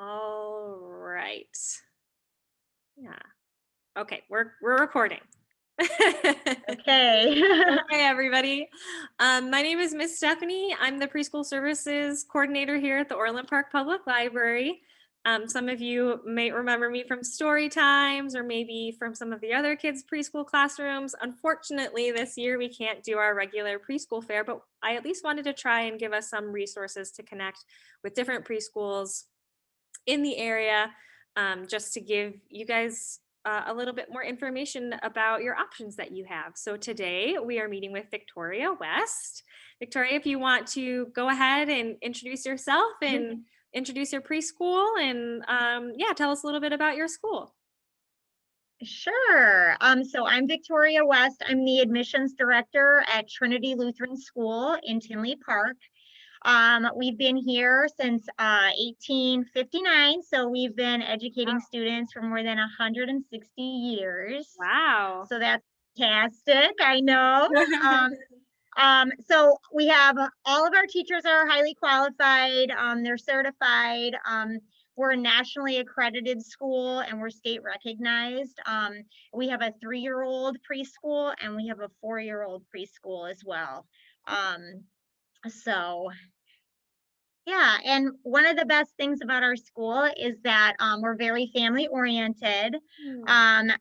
All right. Yeah. Okay, we're recording. Okay. Okay, everybody. My name is Miss Stephanie. I'm the preschool services coordinator here at the Orland Park Public Library. Some of you may remember me from story times or maybe from some of the other kids' preschool classrooms. Unfortunately, this year we can't do our regular preschool fair, but I at least wanted to try and give us some resources to connect with different preschools in the area, just to give you guys a little bit more information about your options that you have. So today we are meeting with Victoria West. Victoria, if you want to go ahead and introduce yourself and introduce your preschool and yeah, tell us a little bit about your school. Sure. So I'm Victoria West. I'm the admissions director at Trinity Lutheran School in Tinley Park. We've been here since 1859, so we've been educating students for more than 160 years. Wow. So that's fantastic, I know. So we have all of our teachers are highly qualified. They're certified. We're a nationally accredited school and we're state recognized. We have a 3-year-old preschool and we have a 4-year-old preschool as well. So yeah, and one of the best things about our school is that we're very family oriented,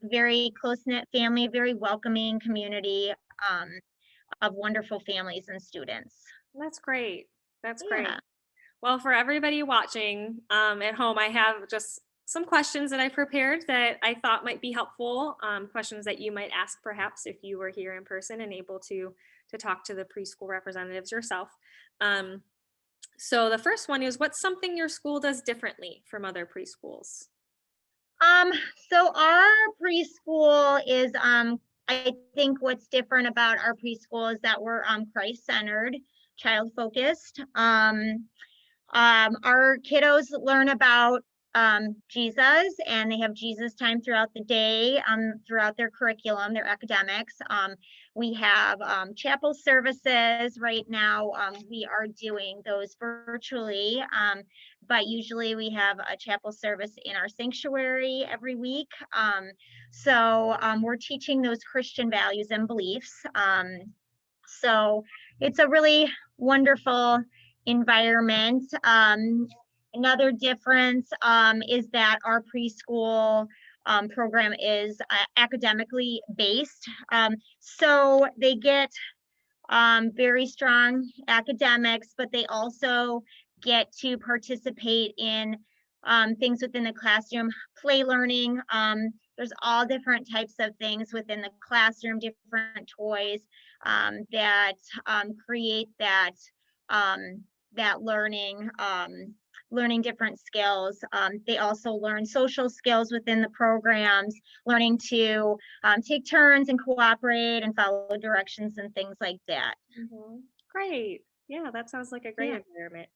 very close-knit family, very welcoming community of wonderful families and students. That's great. That's great. Yeah. Well, for everybody watching at home, I have just some questions that I prepared that I thought might be helpful, questions that you might ask perhaps if you were here in person and able to talk to the preschool representatives yourself. So the first one is, what's something your school does differently from other preschools? So our preschool is I think what's different about our preschool is that we're Christ-centered, child-focused. Our kiddos learn about Jesus, and they have Jesus time throughout the day, throughout their curriculum, their academics. We have chapel services right now. We are doing those virtually, but usually we have a chapel service in our sanctuary every week. So we're teaching those Christian values and beliefs. So it's a really wonderful environment. Another difference is that our preschool program is academically based. So they get very strong academics, but they also get to participate in things within the classroom, play learning. There's all different types of things within the classroom, different toys that create that that learning, learning different skills. They also learn social skills within the programs, learning to take turns and cooperate and follow directions and things like that. Great. Yeah, that sounds like a great Yeah. environment.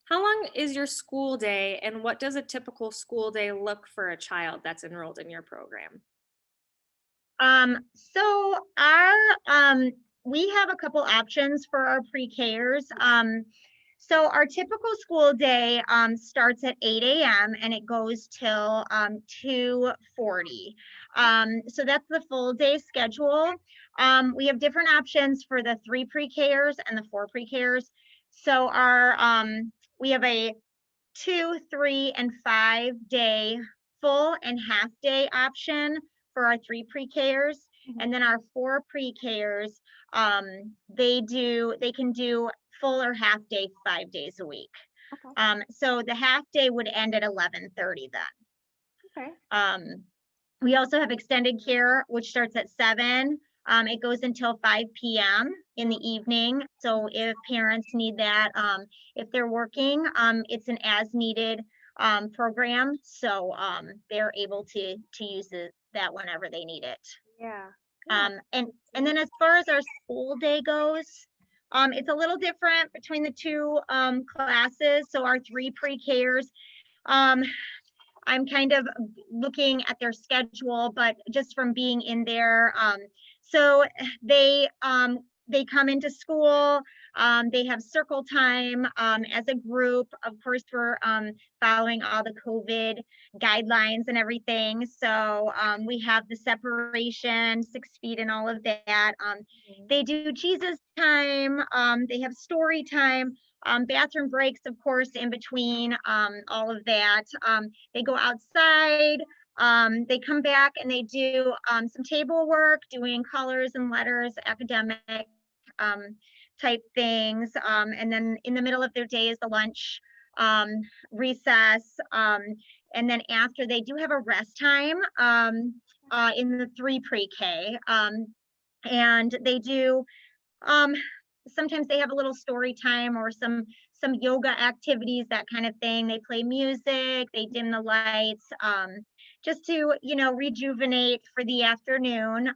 How long is your school day, and what does a typical school day look for a child that's enrolled in your program? So our we have a couple options for our pre-Kers. So our typical school day starts at 8 a.m. and it goes till 2:40. So that's the full day schedule. We have different options for the 3 pre-Kers and the 4 pre-Kers. So our we have a 2, 3, and 5-day full and half day option for our 3 pre-Kers. And then our 4 pre-Kers, they can do full or half day 5 days a week. Okay. So the half day would end at 11:30 then. Okay. We also have extended care, which starts at 7. It goes until 5 p.m. in the evening. So if parents need that, if they're working, it's an as needed program. So they're able to use that whenever they need it. Yeah. And then as far as our school day goes, it's a little different between the 2 classes. So our 3 pre-Kers, I'm kind of looking at their schedule, but just from being in there, so they they come into school, they have circle time as a group. Of course, we're following all the COVID guidelines and everything. So we have the separation, 6 feet and all of that. They do Jesus time, they have story time, bathroom breaks, of course, in between all of that. They go outside, they come back and they do some table work, doing colors and letters, academic type things. And then in the middle of their day is the lunch recess. And then after, they do have a rest time in the 3 pre-K. And they do, sometimes they have a little story time or some yoga activities, that kind of thing. They play music, they dim the lights, just to, you know, rejuvenate for the afternoon.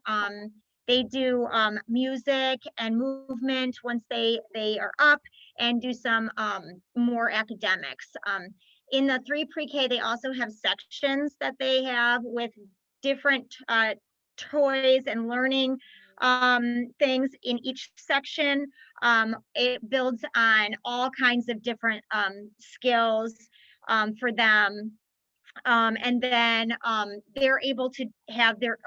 They do music and movement once they are up, and do some more academics. In the 3 pre-K, they also have sections that they have with different toys and learning things in each section. It builds on all kinds of different skills for them. And then they're able to have their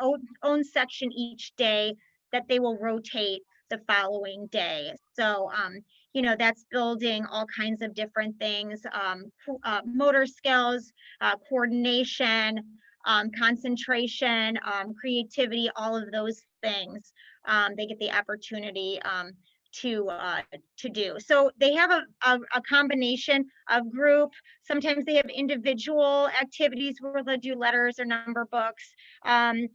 own section each day that they will rotate the following day. So, you know, that's building all kinds of different things, motor skills, coordination, concentration, creativity, all of those things. They get the opportunity to do. So they have a combination of group. Sometimes they have individual activities where they'll do letters or number books. And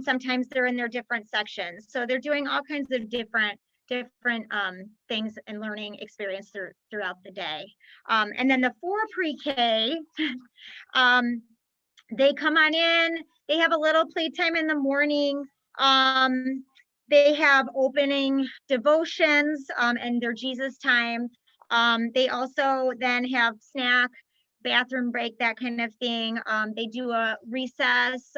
sometimes they're in their different sections. So they're doing all kinds of different things and learning experience throughout the day. And then the 4 pre-K, they come on in, they have a little playtime in the morning. They have opening devotions and their Jesus time. They also then have snack, bathroom break, that kind of thing. They do a recess.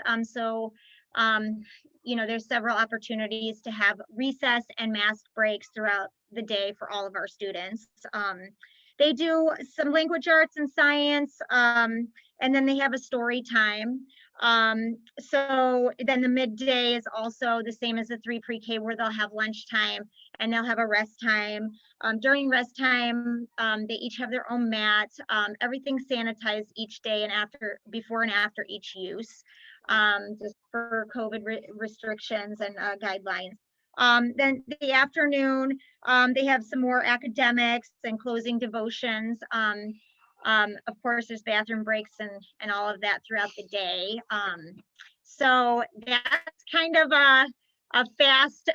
You know, there's several opportunities to have recess and mask breaks throughout the day for all of our students. They do some language arts and science, and then they have a story time. So then the midday is also the same as the 3 pre-K, where they'll have lunchtime and they'll have a rest time. During rest time, they each have their own mat. Everything's sanitized each day and before and after each use, just for COVID restrictions and guidelines. Then the afternoon, they have some more academics and closing devotions. Of course, there's bathroom breaks and all of that throughout the day. So that's kind of a fast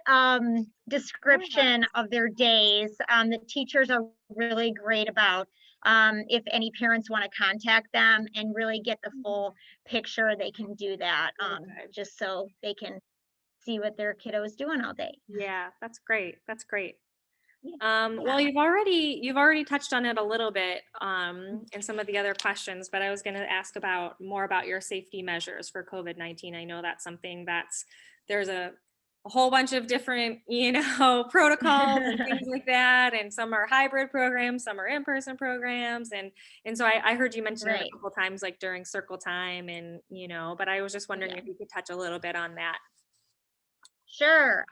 description of their days. The teachers are really great about if any parents want to contact them and really get the full picture, they can do that, just so they can see what their kiddo is doing all day. Yeah, that's great. That's great. Yeah. Well, you've already touched on it a little bit in some of the other questions, but I was going to ask more about your safety measures for COVID-19. I know that's something there's a whole bunch of different, protocols and things like that. And some are hybrid programs, some are in-person programs. And so I heard you mention it a couple times, like during circle time and, but I was just wondering if you could touch a little bit on that. Sure.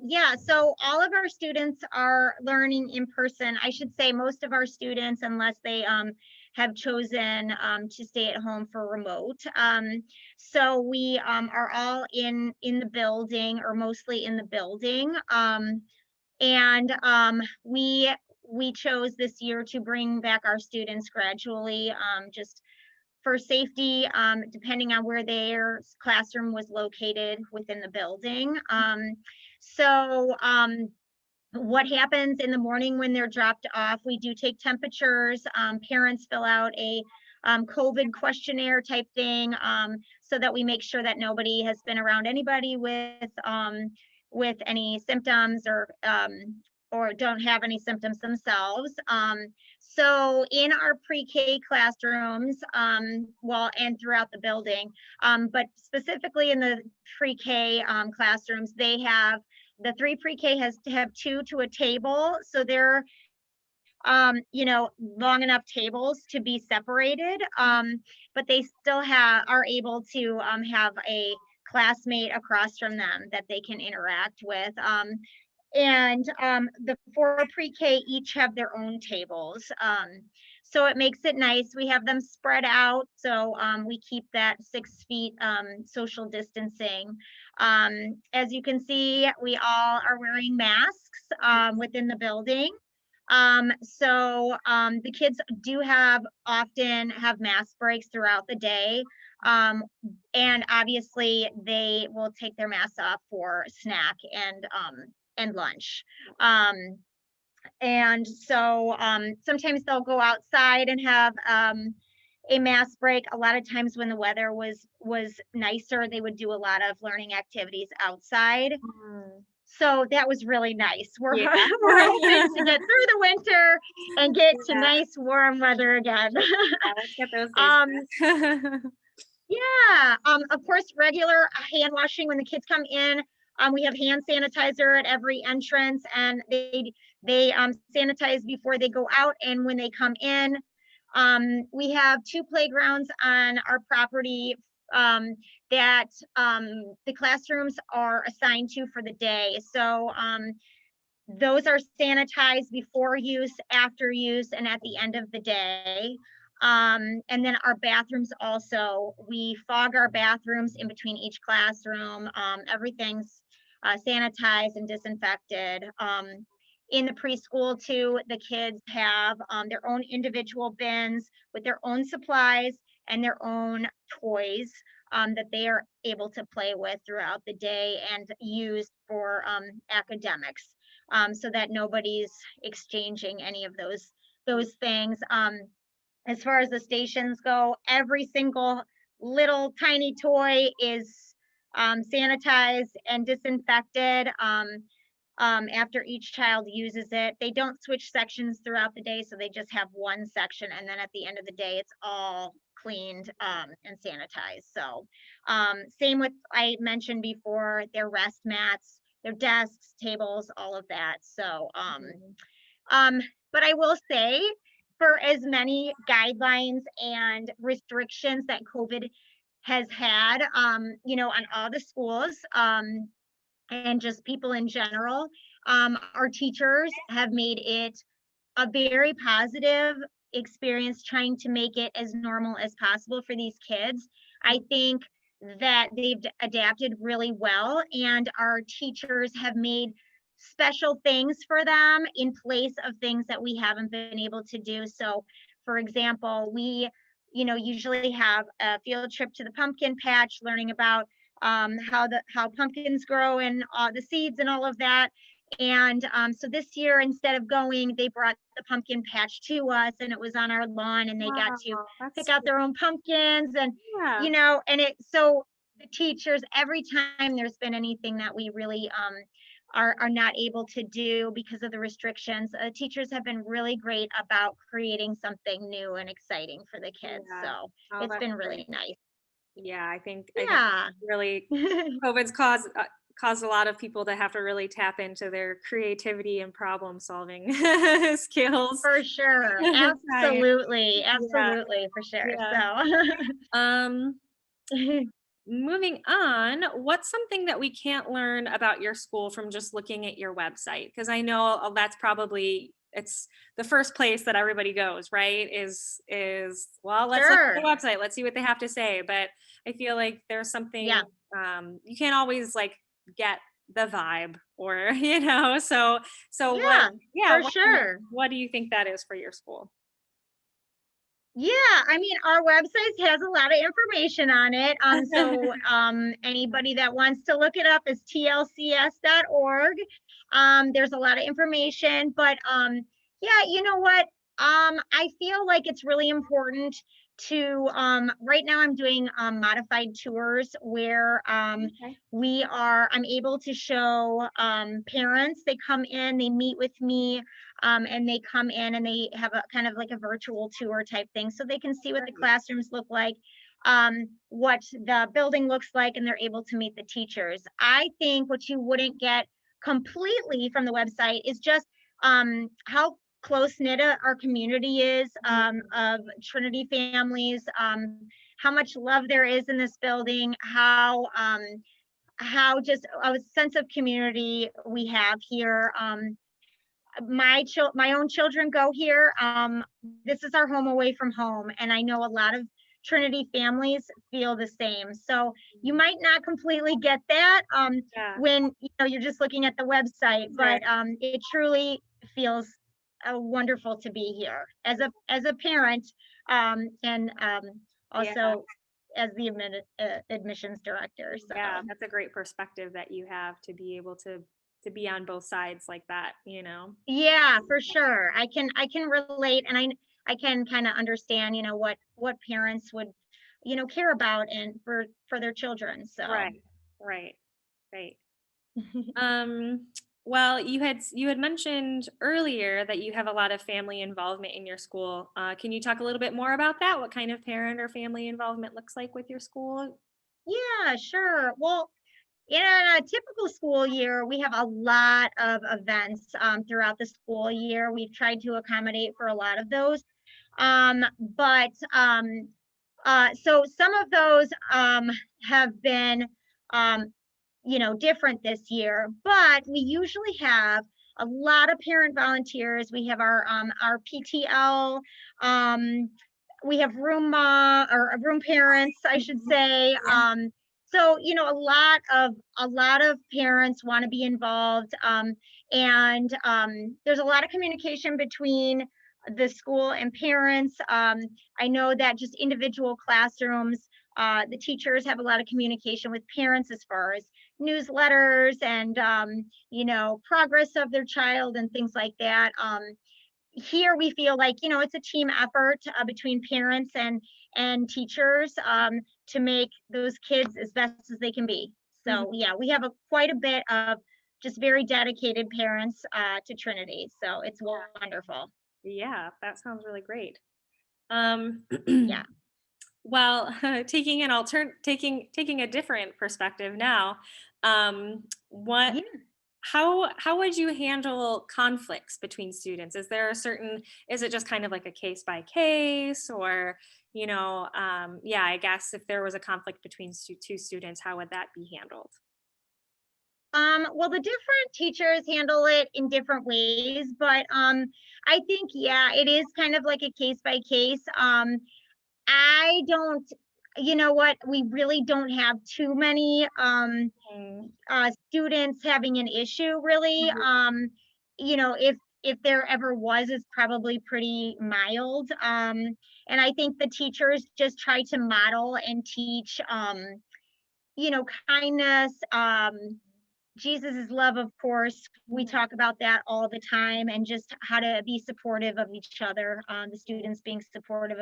Yeah, so all of our students are learning in person. I should say most of our students, unless they have chosen to stay at home for remote. So we are all in the building, or mostly in the building. And we chose this year to bring back our students gradually, just for safety, depending on where their classroom was located within the building. What happens in the morning when they're dropped off, we do take temperatures. Parents fill out a COVID questionnaire type thing, so that we make sure that nobody has been around anybody with any symptoms or don't have any symptoms themselves. So in our pre-K classrooms, and throughout the building, but specifically in the pre-K classrooms, they have The 3 pre-K has to have 2 to a table, so they're long enough tables to be separated, but they still are able to have a classmate across from them that they can interact with. And the 4 pre-K each have their own tables. So it makes it nice. We have them spread out, so we keep that 6 feet social distancing. As you can see, we all are wearing masks within the building. The kids do often have mask breaks throughout the day. And obviously they will take their masks off for snack and lunch. Sometimes they'll go outside and have a mask break. A lot of times when the weather was nicer, they would do a lot of learning activities outside. So that was really nice. We're Yeah. we're hoping to get through the winter and get to nice warm weather again. Yeah, let's get those days back. Yeah, of course, regular hand washing when the kids come in. We have hand sanitizer at every entrance, and they sanitize before they go out and when they come in. We have 2 playgrounds on our property that the classrooms are assigned to for the day. So those are sanitized before use, after use, and at the end of the day. And then our bathrooms also, we fog our bathrooms in between each classroom. Everything's sanitized and disinfected. In the preschool too, the kids have their own individual bins with their own supplies and their own toys that they are able to play with throughout the day and use for academics, so that nobody's exchanging any of those things. As far as the stations go, every single little tiny toy is sanitized and disinfected after each child uses it. They don't switch sections throughout the day, so they just have one section, and then at the end of the day, it's all cleaned and sanitized. So same with, I mentioned before, their rest mats, their desks, tables, all of that. So but I will say, for as many guidelines and restrictions that COVID has had, on all the schools, and just people in general, our teachers have made it a very positive experience, trying to make it as normal as possible for these kids. I think that they've adapted really well, and our teachers have made special things for them in place of things that we haven't been able to do. So for example, we usually have a field trip to the pumpkin patch, learning about how pumpkins grow and the seeds and all of that. And so this year, instead of going, they brought the pumpkin patch to us, and it was on our lawn, and they got to pick out their own pumpkins. And Yeah. so the teachers, every time there's been anything that we really are not able to do because of the restrictions, teachers have been really great about creating something new and exciting for the kids. Yeah. So Oh, it's that's been great. really nice. Yeah, I think Yeah. really COVID's caused a lot of people to have to really tap into their creativity and problem solving skills. For sure. Trying- Absolutely. Yeah, Absolutely. For sure. yeah. So, Um, Moving on, what's something that we can't learn about your school from just looking at your website? Because I know that's probably it's the first place that everybody goes, right? Is well, let's look at the sure. website, let's see what they have to say. But I feel like there's something Yeah. you can't always like get the vibe or so what Yeah. yeah For sure. what do you think that is for your school? Yeah, I mean, our website has a lot of information on it. Anybody that wants to look it up is tlcs.org. There's a lot of information, but yeah, you know what? I feel like it's really important to right now I'm doing modified tours where Okay. I'm able to show parents. They come in, they meet with me, and they come in and they have a kind of like a virtual tour type thing, so they can see what the Great. classrooms look like, what the building looks like, and they're able to meet the teachers. I think what you wouldn't get completely from the website is just how close knit our community is of Trinity families, how much love there is in this building, how just a sense of community we have here. My own children go here. This is our home away from home, and I know a lot of Trinity families feel the same. So you might not completely get that Yeah. when you're just looking at the website, but it truly feels wonderful to be here as a parent, and Yeah. also as the admissions director. Yeah, So that's a great perspective that you have to be able to be on both sides like that, you know? yeah, for sure. I can relate, and I can kind of understand, what parents would, care about and for their children. So Right. Right. Right. Um, well, you had mentioned earlier that you have a lot of family involvement in your school. Can you talk a little bit more about that? What kind of parent or family involvement looks like with your school? yeah, sure. Well, in a typical school year, we have a lot of events throughout the school year. We've tried to accommodate for a lot of those. But so some of those have been, um, different this year, but we usually have a lot of parent volunteers. We have our PTL, we have or room parents, I should Mhm. say. Yeah. So a lot of parents want to be involved, and there's a lot of communication between the school and parents. I know that just individual classrooms, the teachers have a lot of communication with parents as far as newsletters and progress of their child and things like that. Here we feel like it's a team effort between parents and teachers to make those kids as best as they can be. So Mhm. yeah, we have quite a bit of just very dedicated parents to Trinity. So it's wonderful. Yeah, that sounds really great. Um, Yeah. well, taking a different perspective now, what Yeah. how would you handle conflicts between students? Is it just kind of like a case by case, or yeah, I guess if there was a conflict between two students, how would that be handled? Well, the different teachers handle it in different ways, but I think, yeah, it is kind of like a case by case. I don't, you know what, we really don't have too many Mm, students having an issue really. mhm. If there ever was, it's probably pretty mild. And I think the teachers just try to model and teach kindness, Jesus's love, of course. We Mhm. talk about that all the time, and just how to be supportive of each other, the students being supportive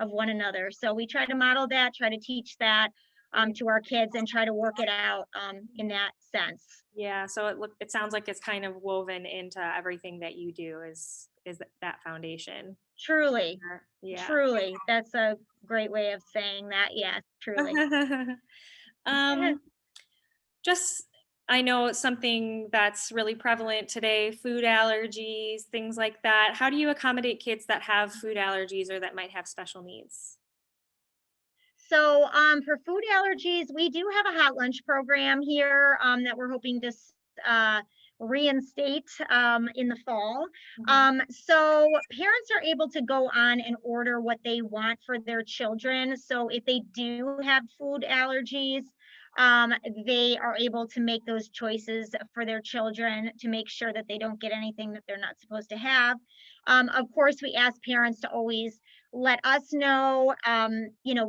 of one another. So we try to model that, try to teach that Yeah. to our kids, and try to work it out in that sense. Yeah, so it sounds like it's kind of woven into everything that you do is that foundation. Truly, Yeah. truly, that's a great way of saying that. Yes, truly. um just I know it's something that's really prevalent today, food allergies, things like that. How do you accommodate kids that have food allergies or that might have special needs? So, for food allergies, we do have a hot lunch program here that we're hoping to uh, reinstate in the fall. Mhm. So, parents are able to go on and order what they want for their children. So, if they do have food allergies, um, they are able to make those choices for their children to make sure that they don't get anything that they're not supposed to have. Of course, we ask parents to always let us know,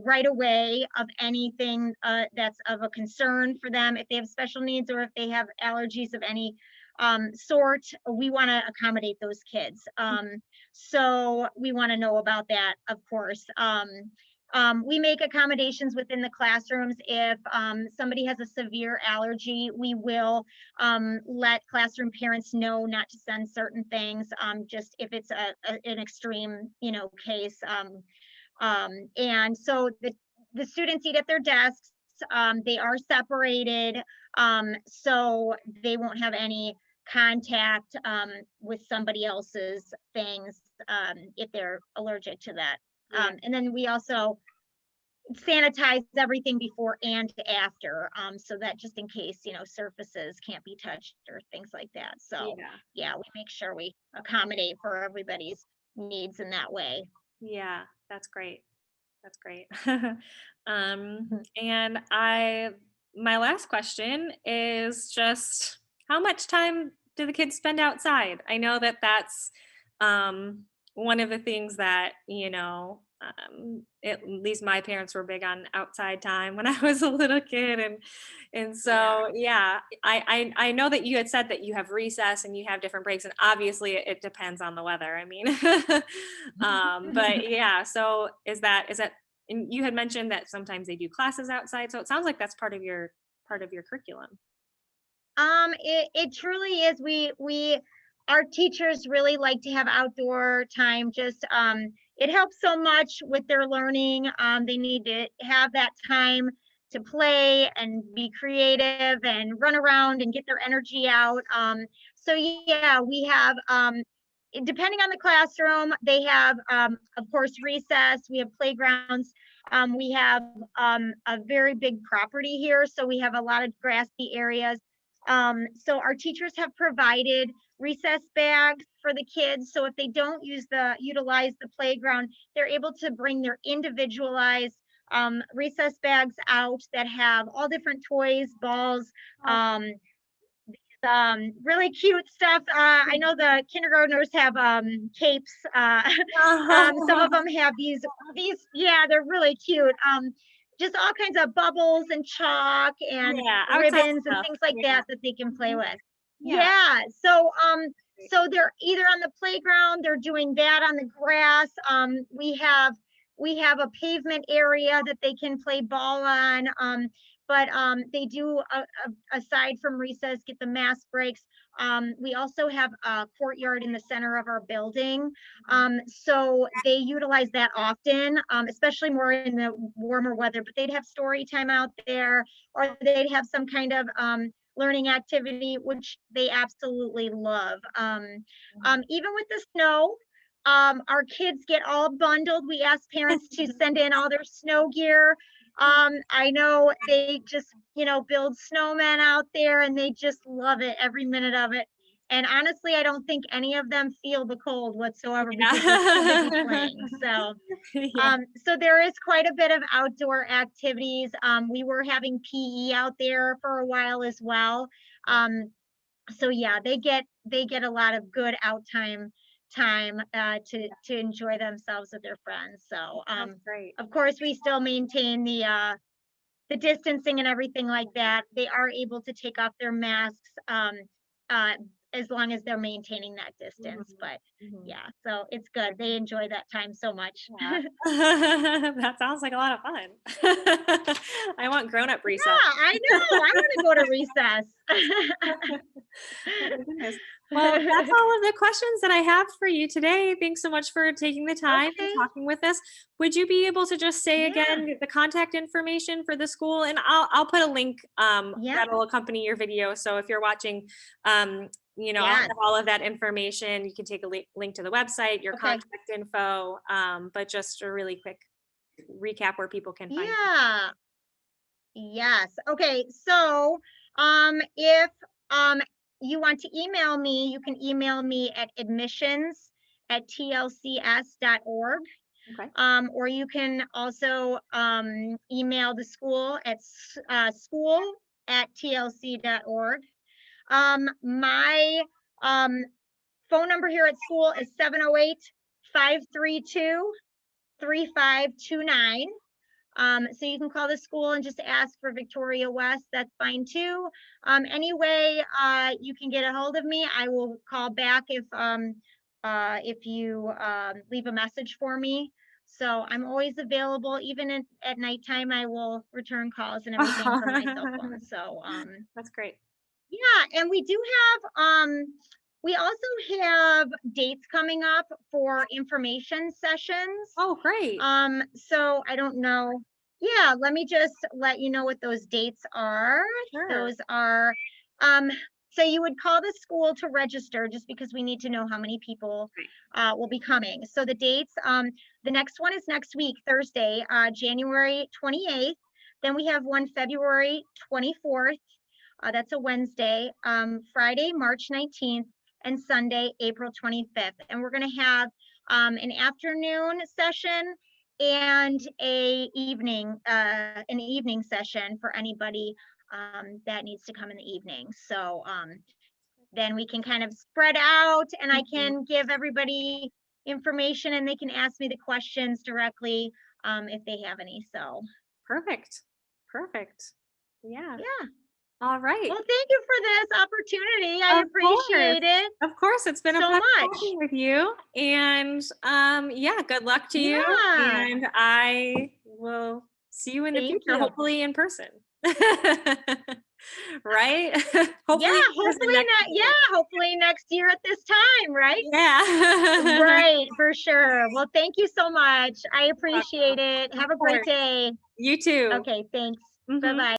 right away of anything that's of a concern for them, if they have special needs or if they have allergies of any sort. We want to accommodate those kids. So we want to know about that, of course. We make accommodations within the classrooms. If somebody has a severe allergy, we will let classroom parents know not to send certain things, just if it's an extreme, case. And so the students eat at their desks. They are separated. So they won't have any contact with somebody else's things if they're allergic to that. Yeah. And then we also sanitize everything before and after, so that just in case, surfaces can't be touched or things like that. So Yeah. yeah, we make sure we accommodate for everybody's needs in that way. Yeah. That's great. That's great. Mhm. And my last question is just how much time do the kids spend outside? I know that that's um, one of the things that, at least my parents were big on outside time when I was a little kid. And Yeah. so, yeah, I know that you had said that you have recess and you have different breaks, and obviously it depends on the weather. I mean, but yeah, so is that and you had mentioned that sometimes they do classes outside, so it sounds like that's part of your curriculum. It truly is. Our teachers really like to have outdoor time. Just it helps so much with their learning. They need to have that time to play and be creative and run around and get their energy out. So yeah, we have depending on the classroom, they have of course recess. We have playgrounds. We have a very big property here, so we have a lot of grassy areas. So our teachers have provided recess bags for the kids. So if they don't utilize the playground, they're able to bring their individualized recess bags out that have all different toys, balls, Oh. um, really cute stuff. I know the kindergartners have capes. Some of them have yeah, they're really cute. Just all kinds of bubbles and chalk and Yeah, outside ribbons and stuff. things like Yeah. that that they can play Mhm. with. Yeah. Yeah. So Great. so they're either on the playground, they're doing that on the grass. We have a pavement area that they can play ball on. But they do aside from recess get the mass breaks. We also have a courtyard in the center of our building, Mhm. so they utilize that often, especially more in the warmer weather. But they'd have story time out there, or they'd have some kind of learning activity, which they absolutely love. Mhm. Even with the snow, our kids get all bundled. We ask parents to send in all their snow gear. I know they just, build snowmen out there and they just love it every minute of it. And honestly, I don't think any of them feel the cold whatsoever because they're too busy Yeah. playing. So, Yeah. so there is quite a bit of outdoor activities. We were having PE out there for a while as well. Yeah. So yeah, they get a lot of good out time to enjoy themselves with their friends. So Sounds great. of course we still maintain the distancing and everything like that. They are able to take off their masks uh as long as they're maintaining that distance. Mhm. But Mhm. yeah, so it's good. They enjoy that time so much. Yeah. That sounds like a lot of fun. I want grown-up recess. Yeah, I know. I want to go to recess. Oh my goodness. Well, that's all of the questions that I have for you today. Thanks so much for taking the time and Okay. talking with us. Would you be able to just say Yeah. again the contact information for the school? And I'll put a link Yeah. that'll accompany your video. So if you're watching, I'll Yes. have all of that information. You can take a link to the website, your Okay. contact info, but just a really quick recap where people can find you. Yeah. Yes. Okay. So, if you want to email me, you can email me at admissions@tlcs.org. Okay. Or you can also email the school at school@tlc.org. My phone number here at school is 708-532-3529. So you can call the school and just ask for Victoria West. That's fine too. Anyway, you can get a hold of me. I will call back if you leave a message for me. So I'm always available, even at nighttime. I will return calls and everything from my cell phone. So That's great. yeah, and we also have dates coming up for information sessions. Oh, great. So I don't know. Yeah, let me just let you know what those dates are. Sure. Those are, so you would call the school to register just because we need to know how many people will be coming. So the dates, the next one is next week, Thursday, January 28th. Then we have one February 24th. That's a Wednesday, Friday, March 19th, and Sunday, April 25th. And we're going to have an afternoon session and an evening session for anybody that needs to come in the evening. So then we can kind of spread out, and I can give everybody information, and they can ask me the questions directly if they have any. So Perfect. Perfect. Yeah. yeah. All right. Well, thank you for this opportunity. I Of appreciate course. it Of course, it's been a so pleasure much. talking with you. And yeah, good luck to you. Yeah. And I will see you in the Thank future, you. hopefully in person. Right? Yeah, Hopefully in person next year. hopefully next year at this time, right? Yeah. Right, for sure. Well, thank you so much. I appreciate it. Of Have a great course. day. You too. Okay, thanks. Mhm. Bye-bye.